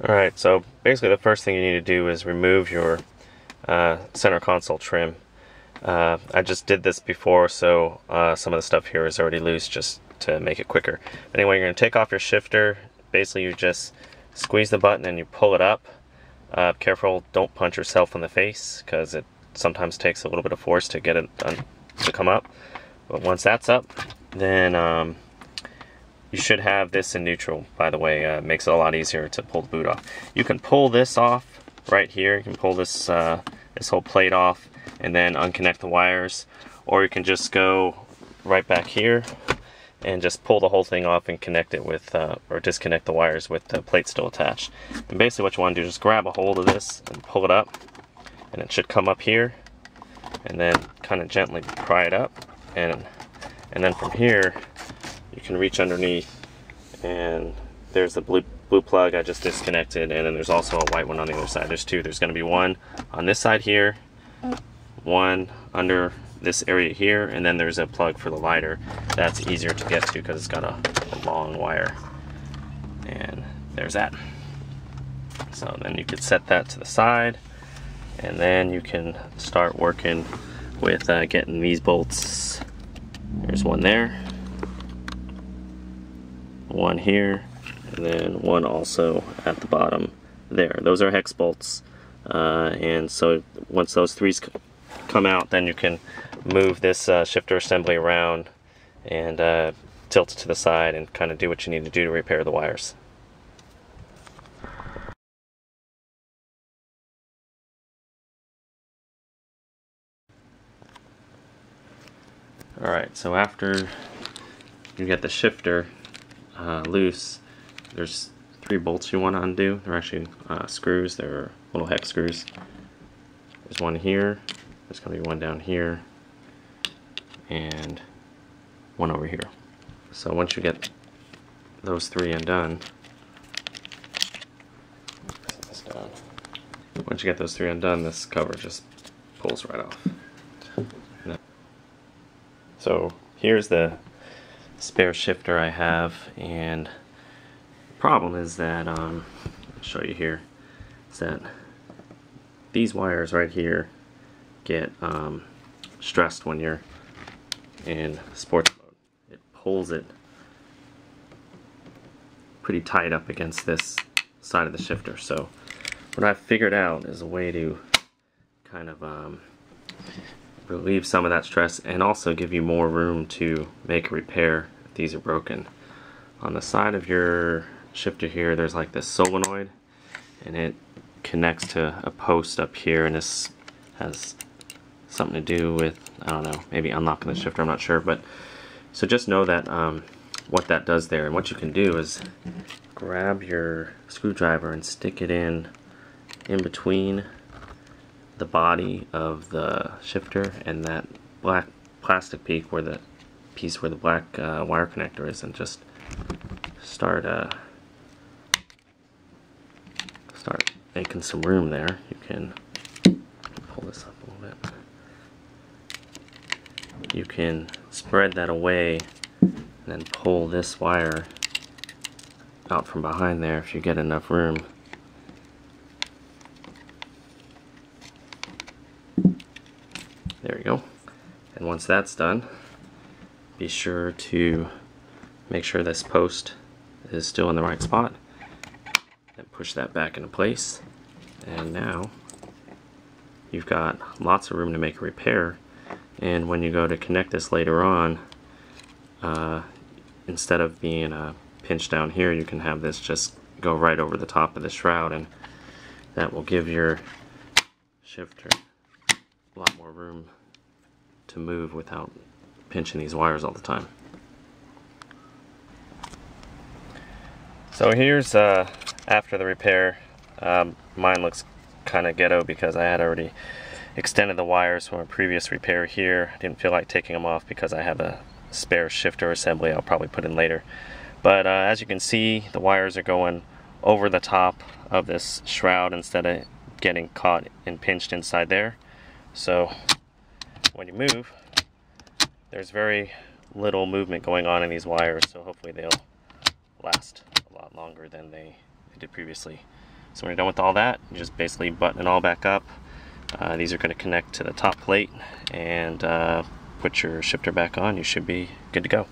Alright, so basically the first thing you need to do is remove your center console trim. I just did this before, so some of the stuff here is already loose just to make it quicker. Anyway, you're going to take off your shifter. Basically you just squeeze the button and you pull it up. Careful, don't punch yourself in the face, because it sometimes takes a little bit of force to get it to come up. But once that's up, then you should have this in neutral, by the way. It makes it a lot easier to pull the boot off. You can pull this off right here. You can pull this this whole plate off and then unconnect the wires, or you can just go right back here and just pull the whole thing off and connect it with, or disconnect the wires with the plate still attached. And basically what you want to do is just grab a hold of this and pull it up, and it should come up here, and then kind of gently pry it up, and then from here you can reach underneath, and there's the blue plug I just disconnected, and then there's also a white one on the other side. There's two. There's going to be one on this side here, one under this area here, and then there's a plug for the lighter. That's easier to get to because it's got a long wire. And there's that. So then you could set that to the side, and then you can start working with getting these bolts. There's one there, one here, and then one also at the bottom there. Those are hex bolts, and so once those three come out, then you can move this shifter assembly around and tilt it to the side and kind of do what you need to do to repair the wires. Alright, so after you get the shifter loose, there's three bolts you want to undo. They're actually screws. They're little hex screws. There's one here, there's going to be one down here, and one over here. So once you get those three undone, set this down. Once you get those three undone, this cover just pulls right off. So here's the spare shifter I have, and the problem is that I'll show you here, is that these wires right here get stressed when you're in sports mode. It pulls it pretty tight up against this side of the shifter. So what I've figured out is a way to kind of relieve some of that stress and also give you more room to make a repair if these are broken. On the side of your shifter here, there's like this solenoid, and it connects to a post up here, and this has something to do with, I don't know, maybe unlocking the shifter, I'm not sure. But so just know that what that does there. And what you can do is grab your screwdriver and stick it in between the body of the shifter and that black plastic piece where the black wire connector is, and just start making some room there. You can pull this up a little bit. You can spread that away and then pull this wire out from behind there if you get enough room. There you go. And once that's done, be sure to make sure this post is still in the right spot, and push that back into place. And now you've got lots of room to make a repair. And when you go to connect this later on, instead of being pinched down here, you can have this just go right over the top of the shroud, and that will give your shifter a lot more room to move without pinching these wires all the time. So here's after the repair. Mine looks kind of ghetto because I had already extended the wires from a previous repair here. I didn't feel like taking them off because I have a spare shifter assembly I'll probably put in later. But as you can see, the wires are going over the top of this shroud instead of getting caught and pinched inside there. So when you move, there's very little movement going on in these wires, so hopefully they'll last a lot longer than they did previously. So when you're done with all that, you just basically button it all back up. These are going to connect to the top plate, and put your shifter back on. You should be good to go.